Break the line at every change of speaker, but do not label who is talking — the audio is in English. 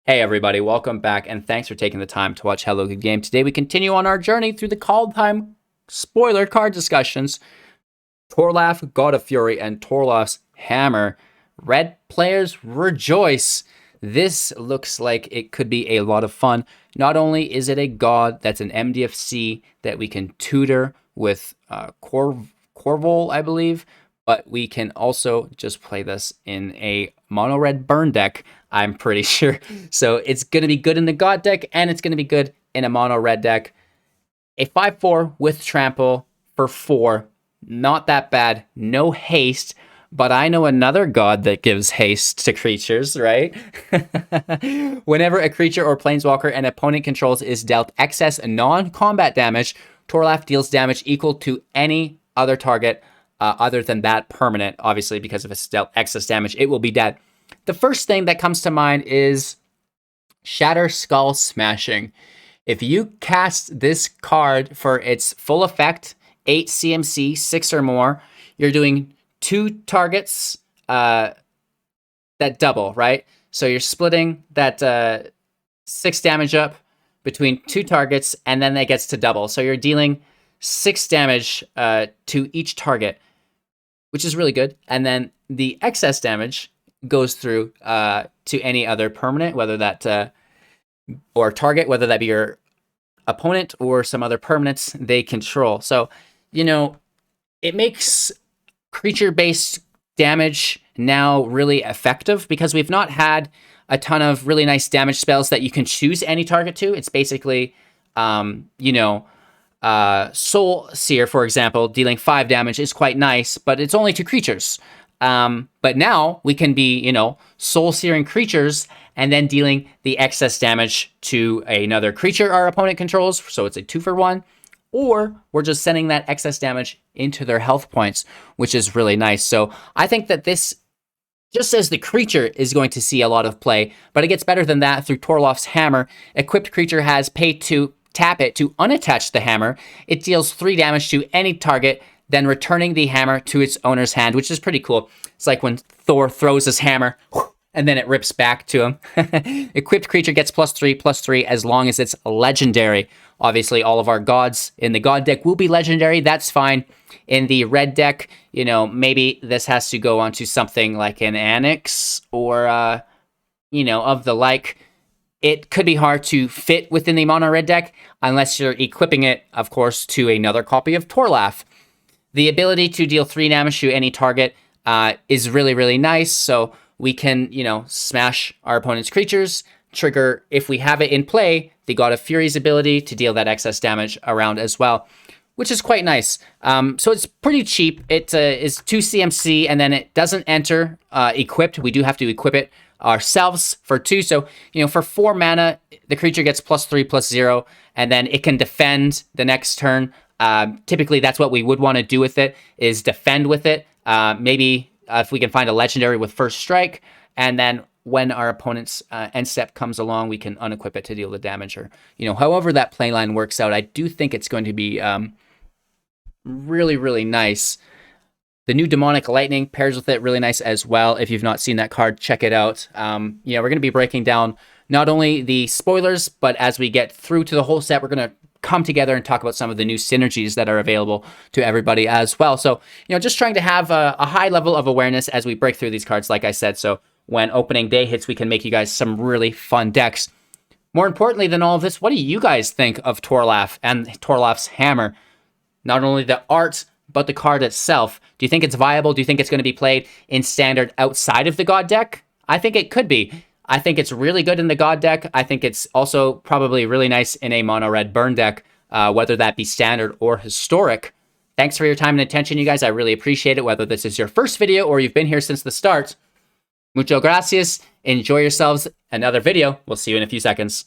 Hey everybody, welcome back, and thanks for taking the time to watch Hello Good Game. Today we continue on our journey through the Kaldheim spoiler card discussions. Toralf, God of Fury, and Toralf's Hammer. Red players rejoice. This looks like it could be a lot of fun. Not only is it a god that's an MDFC that we can tutor with Corvol, I believe, but we can also just play this in a mono red burn deck, I'm pretty sure. So it's going to be good in the god deck, and it's going to be good in a mono red deck. A 5/4 with trample for 4. Not that bad. No haste. But I know another god that gives haste to creatures, right? Whenever a creature or planeswalker an opponent controls is dealt excess non-combat damage, Toralf deals damage equal to any other target other than that permanent. Obviously, because if it's dealt excess damage, it will be dead. The first thing that comes to mind is Shatter Skull Smashing. If you cast this card for its full effect, 8 CMC, 6 or more, you're doing 2 targets that double, right? So you're splitting that 6 damage up between 2 targets, and then that gets to double. So you're dealing 6 damage to each target, which is really good. And then the excess damage goes through to any other permanent, whether that or target, whether that be your opponent or some other permanents they control. So, you know, it makes creature-based damage now really effective because we've not had a ton of really nice damage spells that you can choose any target to. It's basically, Soul Seer, for example, dealing 5 damage is quite nice, but it's only to creatures. But now we can be, soul searing creatures and then dealing the excess damage to another creature our opponent controls. So it's a 2-for-1, or we're just sending that excess damage into their health points, which is really nice. So I think that this, just as the creature, is going to see a lot of play, but it gets better than that through Toralf's Hammer. Equipped creature has pay to tap it to unattach the hammer. It deals 3 damage to any target, then returning the hammer to its owner's hand, which is pretty cool. It's like when Thor throws his hammer, and then it rips back to him. Equipped creature gets +3/+3 as long as it's legendary. Obviously, all of our gods in the god deck will be legendary. That's fine. In the red deck, maybe this has to go onto something like an Annex or, of the like. It could be hard to fit within the mono red deck unless you're equipping it, of course, to another copy of Toralf. The ability to deal 3 damage to any target is really, really nice. So we can, smash our opponent's creatures, trigger, if we have it in play, the God of Fury's ability to deal that excess damage around as well, which is quite nice. So it's pretty cheap. It is 2 CMC, and then it doesn't enter equipped. We do have to equip it ourselves for 2. So, for 4 mana, the creature gets +3/+0, and then it can defend the next turn. Typically, that's what we would want to do with it, is defend with it. Maybe if we can find a legendary with first strike, and then when our opponent's end step comes along, we can unequip it to deal the damage, or however that play line works out. I do think it's going to be really, really nice. The new Demonic Lightning pairs with it really nice as well. If you've not seen that card, check it out. We're going to be breaking down not only the spoilers, but as we get through to the whole set, we're going to come together and talk about some of the new synergies that are available to everybody as well. So, just trying to have a high level of awareness as we break through these cards, like I said. So when opening day hits, we can make you guys some really fun decks. More importantly than all of this, what do you guys think of Toralf and Toralf's Hammer? Not only the art, but the card itself. Do you think it's viable? Do you think it's going to be played in standard outside of the God deck? I think it could be. I think it's really good in the God deck. I think it's also probably really nice in a mono red burn deck, whether that be standard or historic. Thanks for your time and attention, you guys. I really appreciate it, whether this is your first video or you've been here since the start. Mucho gracias. Enjoy yourselves. Another video. We'll see you in a few seconds.